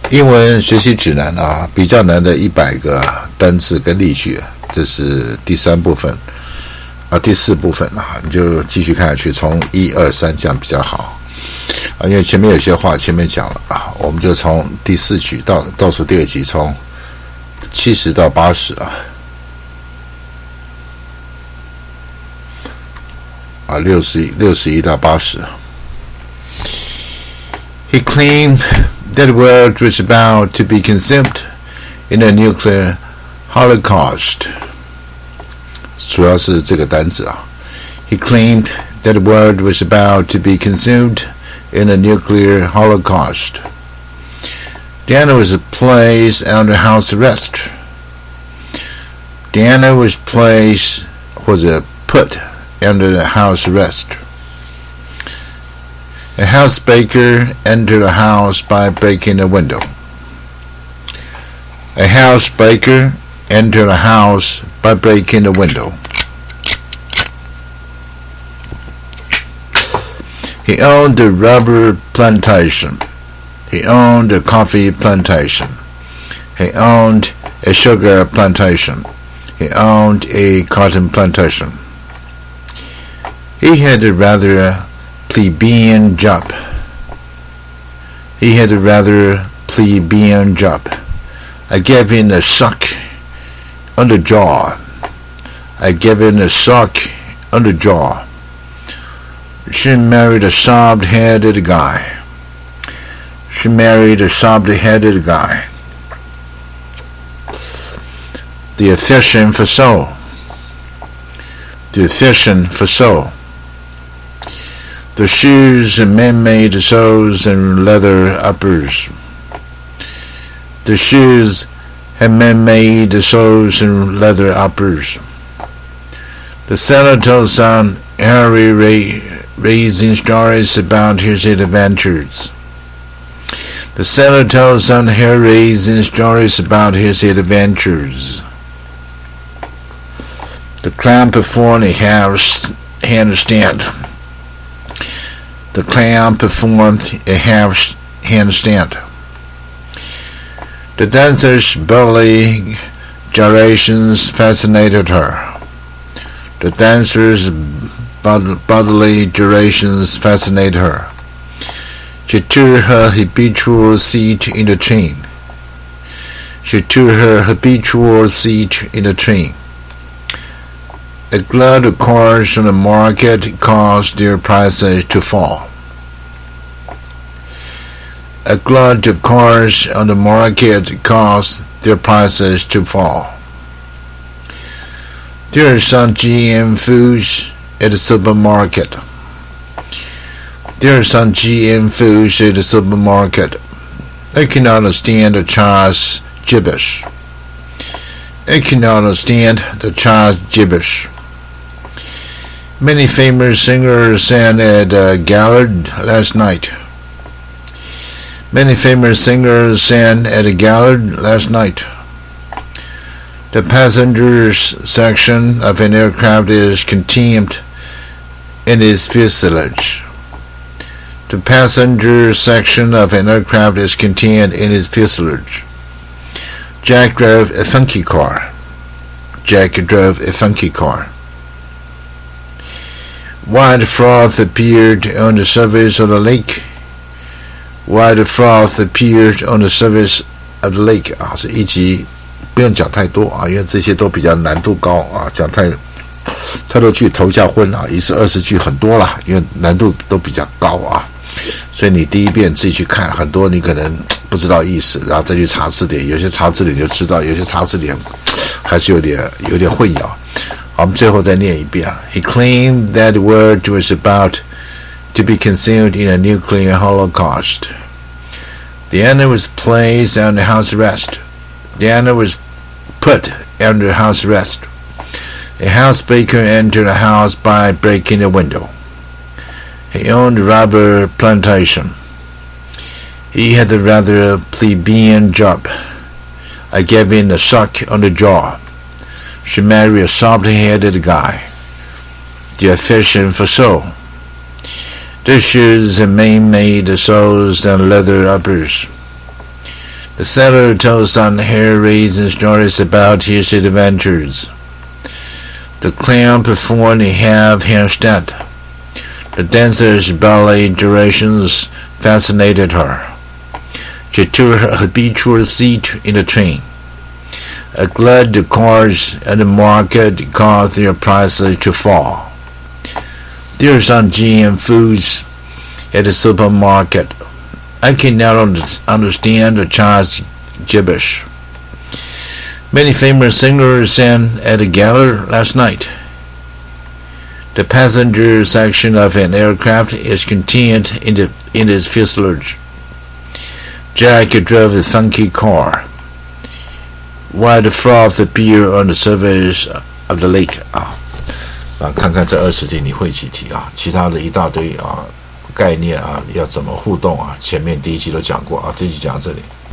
英文学习指南啊，比较难的100个单字跟例句，这是第3部分啊，第4部分啊，你就继续看下去，从1、2、3讲比较好啊，因为前面有些话前面讲了啊，我们就从第4句倒数第2集，从70到80啊，61到80。He claimed that the world was about to be consumed in a nuclear holocaust. 主要是这个单字啊。He claimed that the world was about to be consumed in a nuclear holocaust. Diana was placed under house arrest. Diana was placed或者 put under the house arrest.A house baker entered a house by breaking a window. A house baker entered a house by breaking a window. He owned a rubber plantation. He owned a coffee plantation. He owned a sugar plantation. He owned a cotton plantation. He had a rather plebeian job. He had a rather plebeian job. I gave him a sock on the jaw. I gave him a sock on the jaw. She married a soft-headed guy. She married a soft-headed guy. The affection for soul. The affection for soul.The shoes and man-made soles and leather uppers. The shoes had man-made soles and leather uppers. The seller told son Harry raising stories about his adventures. The seller told son Harry raising stories about his adventures. The clown performed a handstand.The clown performed a handstand. The dancer's bodily gyrations fascinated her. The dancer's bodily gyrations fascinated her. She took her habitual seat in the train. She took her habitual seat in the train.A glut of cars on the market caused their prices to fall. A glut of cars on the market caused their prices to fall. There are some GM foods at the supermarket. There are some GM foods at the supermarket. I cannot understand the child's gibberish. I cannot understand the child's gibberish.Many famous singers sang at a gallery last night. Many famous singers sang at a gallery last night. The passengers section of an aircraft is contained in its fuselage. The passenger section of an aircraft is contained in its fuselage. Jack drove a funky car. Jack drove a funky car.White froth appeared on the surface of the lake. White froth appeared on the surface of the lake. 啊，是一集不用讲太多啊，因为这些都比较难度高啊，讲太多句头下昏啊，1是20句很多了，因为难度都比较高啊，所以你第一遍自己去看，很多你可能不知道意思，然后再去查字典，有些查字典就知道，有些查字典还是有点混淆。好，我们最后再念一遍。He claimed that the world was about to be consumed in a nuclear holocaust. Diana was placed under house arrest. Diana was put under house arrest. A house baker entered a house by breaking a window. He owned a rubber plantation. He had a rather plebeian job. I gave him a sock on the jaw.She married a soft-headed guy. The affection for soul. The shoes and man-made soles and leather uppers. The sailor told some hair-raising stories about his adventures. The clown performed a half handstand. The dancer's ballet gyrations fascinated her. She took her habitual seat in the train. Glad the cars and the market caused their prices to fall. There are some GM foods at the supermarket. I cannot understand the child's gibberish. Many famous singers sang at the gala last night. The passenger section of an aircraft is contained in its fuselage. Jack drove a funky car. While the froth appeared on the surface of the lake. 看看这20题你会几题啊？其他的一大堆概念要怎么互动前面第一集都讲过这集讲到这里。